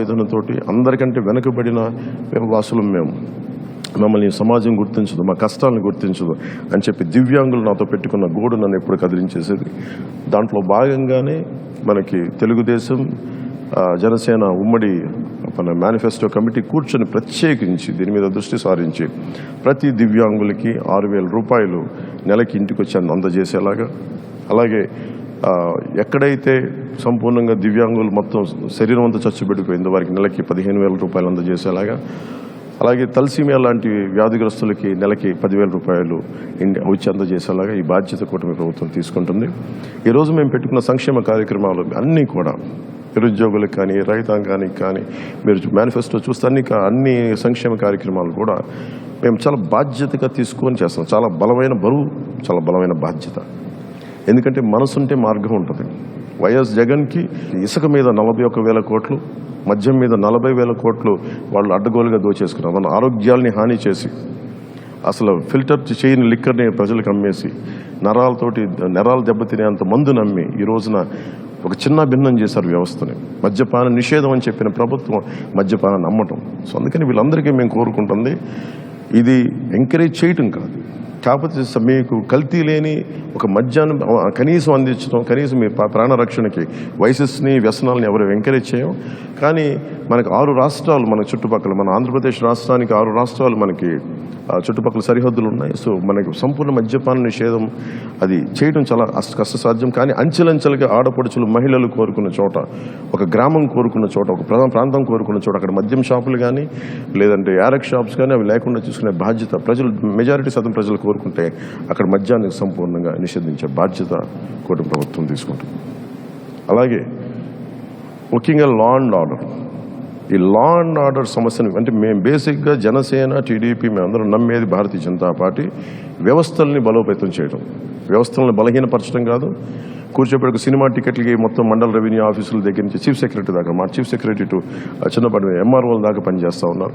వేదనతోటి అందరికంటే వెనుకబడిన వాసులం మేము, మమ్మల్ని సమాజం గుర్తించదు, మా కష్టాలను గుర్తించదు అని చెప్పి దివ్యాంగులు నాతో పెట్టుకున్న గోడు నన్ను ఎప్పుడు కదిలించేసేది. దాంట్లో భాగంగానే మనకి తెలుగుదేశం జనసేన ఉమ్మడి మన మేనిఫెస్టో కమిటీ కూర్చొని ప్రత్యేకించి దీని మీద దృష్టి సారించి ప్రతి దివ్యాంగులకి 6,000 రూపాయలు నెలకి ఇంటికి వచ్చి అందజేసేలాగా, అలాగే ఎక్కడైతే సంపూర్ణంగా దివ్యాంగులు మొత్తం శరీరం అంతా చచ్చుబెడిపోయిందో వారికి నెలకి 15,000 రూపాయలు అందజేసేలాగా, అలాగే తలసీమియా లాంటి వ్యాధిగ్రస్తులకి నెలకి 10,000 రూపాయలు వచ్చి అందజేసేలాగా ఈ బాధ్యత కూటమి ప్రభుత్వం తీసుకుంటుంది. ఈరోజు మేము పెట్టుకున్న సంక్షేమ కార్యక్రమాలు అన్నీ కూడా నిరుద్యోగులకు కానీ రైతాంగానికి కానీ మీరు మేనిఫెస్టో చూస్తే అన్ని సంక్షేమ కార్యక్రమాలు కూడా మేము చాలా బాధ్యతగా తీసుకొని చేస్తాం. చాలా బలమైన బరువు, చాలా బలమైన బాధ్యత. ఎందుకంటే మనసుంటే మార్గం ఉంటుంది. వైఎస్ జగన్కి ఇసుక మీద 41,000 కోట్లు, మద్యం మీద 40,000 కోట్లు వాళ్ళు అడ్డగోలుగా దోచేసుకున్నారు. మన ఆరోగ్యాల్ని హాని చేసి అసలు ఫిల్టర్ చేయని లిక్కర్ని ప్రజలకు అమ్మేసి నరాలు దెబ్బతినేంత మందు నమ్మి ఈ రోజున ఒక చిన్న భిన్నం చేశారు వ్యవస్థని. మద్యపాన నిషేధం అని చెప్పిన ప్రభుత్వం మద్యపానాన్ని అమ్మటం. సో అందుకని వీళ్ళందరికీ మేము కోరుకుంటుంది ఇది ఎంకరేజ్ చేయటం కాదు, కాకపోతే మీకు కల్తీ లేని ఒక మద్యాన్ని కనీసం అందించడం, కనీసం మీ ప్రాణరక్షణకి వయసెస్ని వ్యసనాలని ఎవరు ఎంకరేజ్ చేయం. కానీ మనకు 6 రాష్ట్రాలు మన చుట్టుపక్కల, మన ఆంధ్రప్రదేశ్ రాష్ట్రానికి 6 రాష్ట్రాలు మనకి చుట్టుపక్కల సరిహద్దులు ఉన్నాయి. సో మనకి సంపూర్ణ మద్యపాన నిషేధం అది చేయడం చాలా కష్టసాధ్యం. కానీ అంచెలంచెలుగా ఆడపడుచులు మహిళలు కోరుకున్న చోట, ఒక గ్రామం కోరుకున్న చోట, ఒక ప్రాంతం కోరుకున్న చోట అక్కడ మద్యం షాపులు కానీ లేదంటే యారక్ షాప్స్ కానీ అవి లేకుండా చూసుకునే బాధ్యత ప్రజలు, మెజారిటీ శాతం ప్రజలు కోరుకుంటే అక్కడ మద్యాన్ని సంపూర్ణంగా నిషేధించే బాధ్యత కూటమి ప్రభుత్వం తీసుకుంటుంది. అలాగే ముఖ్యంగా లా అండ్ ఆర్డర్, ఈ లా అండ్ ఆర్డర్ సమస్యను అంటే మేము బేసిక్గా జనసేన టీడీపీ మేమందరం నమ్మేది భారతీయ జనతా పార్టీ వ్యవస్థల్ని బలోపేతం చేయడం, వ్యవస్థలను బలహీనపరచడం కాదు. కూర్చోబెట్టుకు సినిమా టికెట్లకి మొత్తం మండల రెవెన్యూ ఆఫీసుల దగ్గర నుంచి చీఫ్ సెక్రటరీ దాకా, మా చీఫ్ సెక్రటరీ టు చిన్నపాటి ఎంఆర్ఓల దాకా పనిచేస్తూ ఉన్నారు.